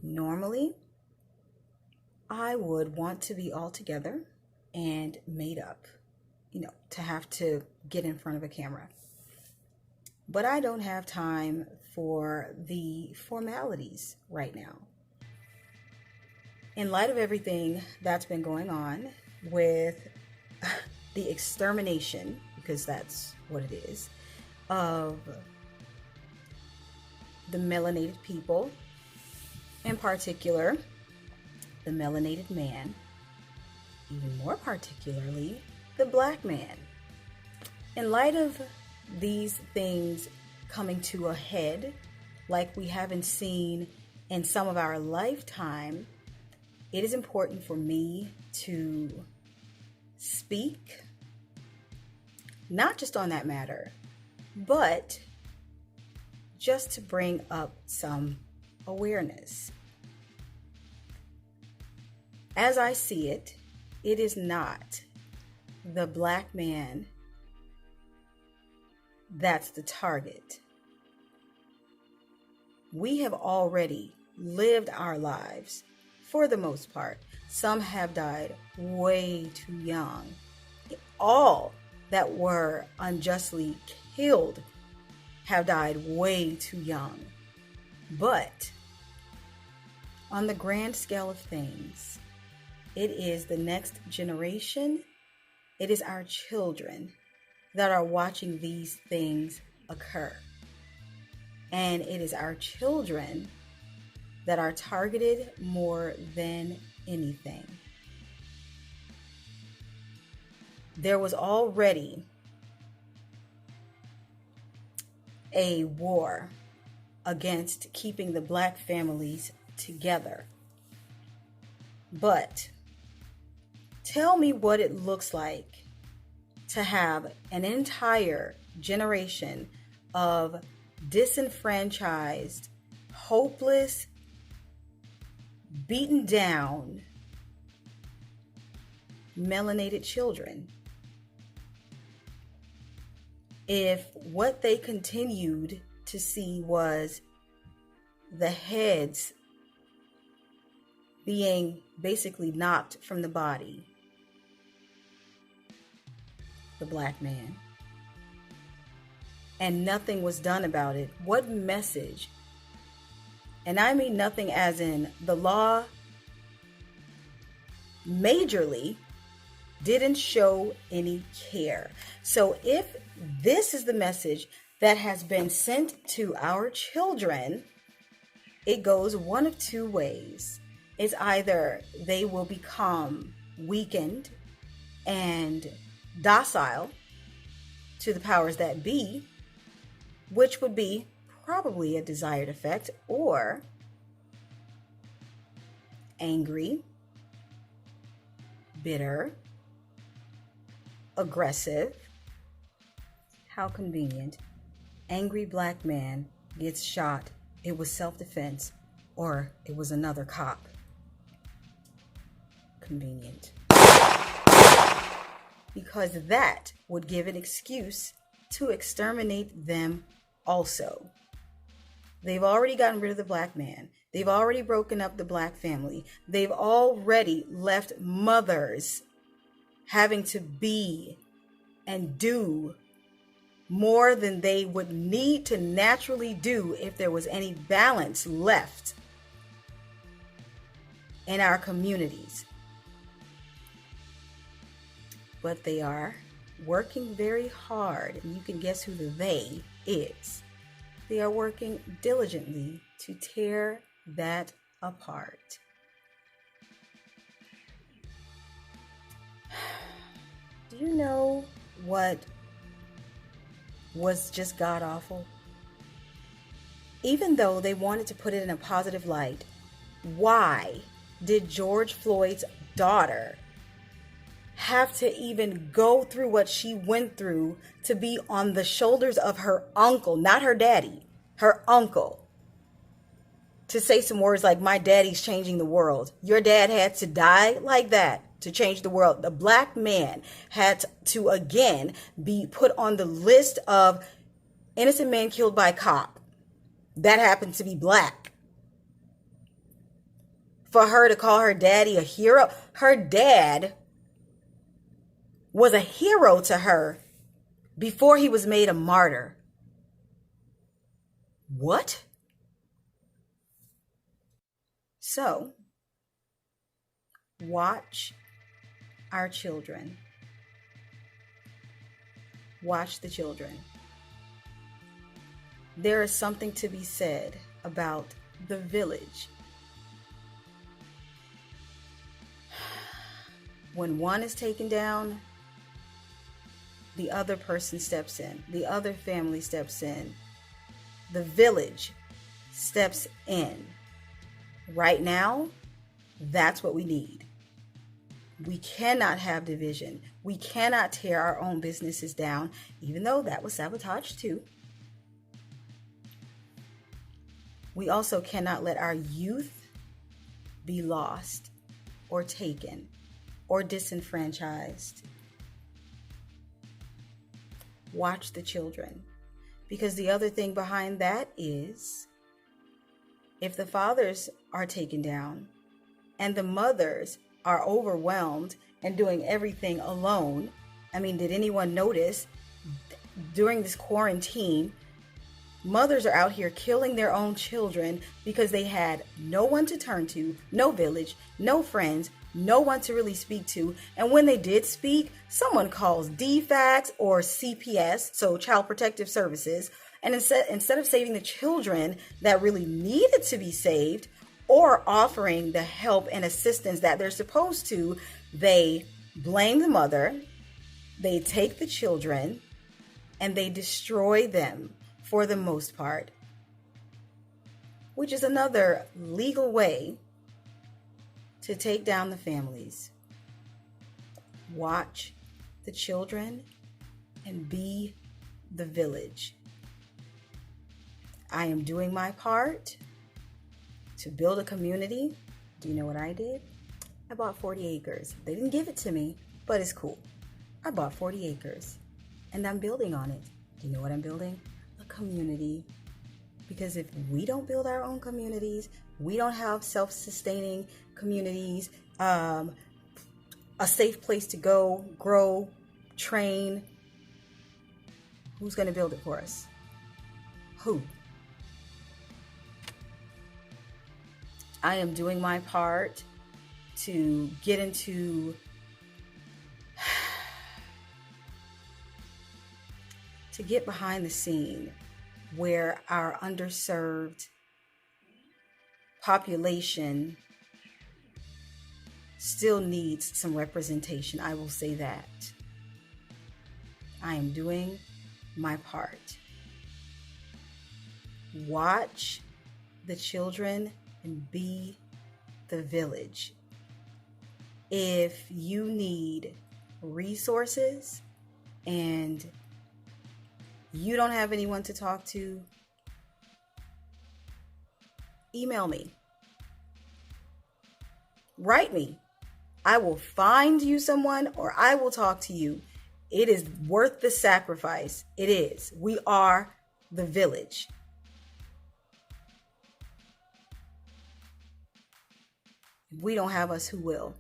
Normally, I would want to be all together and made up, to have to get in front of a camera. But I don't have time for the formalities right now. In light of everything that's been going on with the extermination, because that's what it is, of the melanated people, in particular, the melanated man, even more particularly, the black man. In light of these things coming to a head, like we haven't seen in some of our lifetime, it is important for me to speak, not just on that matter, but just to bring up some awareness. As I see it, it is not the black man that's the target. We have already lived our lives for the most part. Some have died way too young. All that were unjustly killed have died way too young. But on the grand scale of things, it is the next generation, it is our children that are watching these things occur. And it is our children that are targeted more than anything. There was already a war against keeping the black families together. But tell me what it looks like to have an entire generation of disenfranchised, hopeless, beaten down, melanated children. If what they continued to see was the heads being basically knocked from the body, the black man, and nothing was done about it, what message? And I mean nothing as in the law majorly didn't show any care. So if this is the message that has been sent to our children, it goes one of two ways. It's either they will become weakened and docile to the powers that be, which would be probably a desired effect, or angry, bitter, aggressive. How convenient. Angry black man gets shot. It was self-defense, or it was another cop. Convenient. Because that would give an excuse to exterminate them also. They've already gotten rid of the black man. They've already broken up the black family. They've already left mothers having to be and do more than they would need to naturally do if there was any balance left in our communities. But they are working very hard, and you can guess who the they is. They are working diligently to tear that apart. Do you know what was just god awful? Even though they wanted to put it in a positive light, why did George Floyd's daughter have to even go through what she went through to be on the shoulders of her uncle, not her daddy, her uncle, to say some words like, my daddy's changing the world? Your dad had to die like that to change the world. The black man had to again be put on the list of innocent men killed by cop that happened to be black. for her to call her daddy a hero. Her dad was a hero to her before he was made a martyr. What? So, watch our children. Watch the children. There is something to be said about the village. When one is taken down, the other person steps in. The other family steps in. The village steps in. Right now, that's what we need. We cannot have division. We cannot tear our own businesses down, even though that was sabotage too. We also cannot let our youth be lost or taken or disenfranchised. Watch the children. Because the other thing behind that is, if the fathers are taken down and the mothers are overwhelmed and doing everything alone, I mean, did anyone notice during this quarantine, mothers are out here killing their own children because they had no one to turn to, no village, no friends, no one to really speak to. And when they did speak, someone calls DFACS or CPS, so Child Protective Services. And instead of saving the children that really needed to be saved or offering the help and assistance that they're supposed to, they blame the mother, they take the children, and they destroy them for the most part, which is another legal way to take down the families. Watch the children and be the village. I am doing my part to build a community. Do you know what I did? I bought 40 acres. They didn't give it to me, but it's cool. I bought 40 acres and I'm building on it. Do you know what I'm building? A community. Because if we don't build our own communities, we don't have self-sustaining communities, a safe place to go, grow, train, who's going to build it for us? Who? I am doing my part to get into to get behind the scene where our underserved population still needs some representation. I will say that. I am doing my part. Watch the children and be the village. If you need resources and you don't have anyone to talk to, email me. Write me. I will find you someone or I will talk to you. It is worth the sacrifice. It is. We are the village. If we don't have us, who will?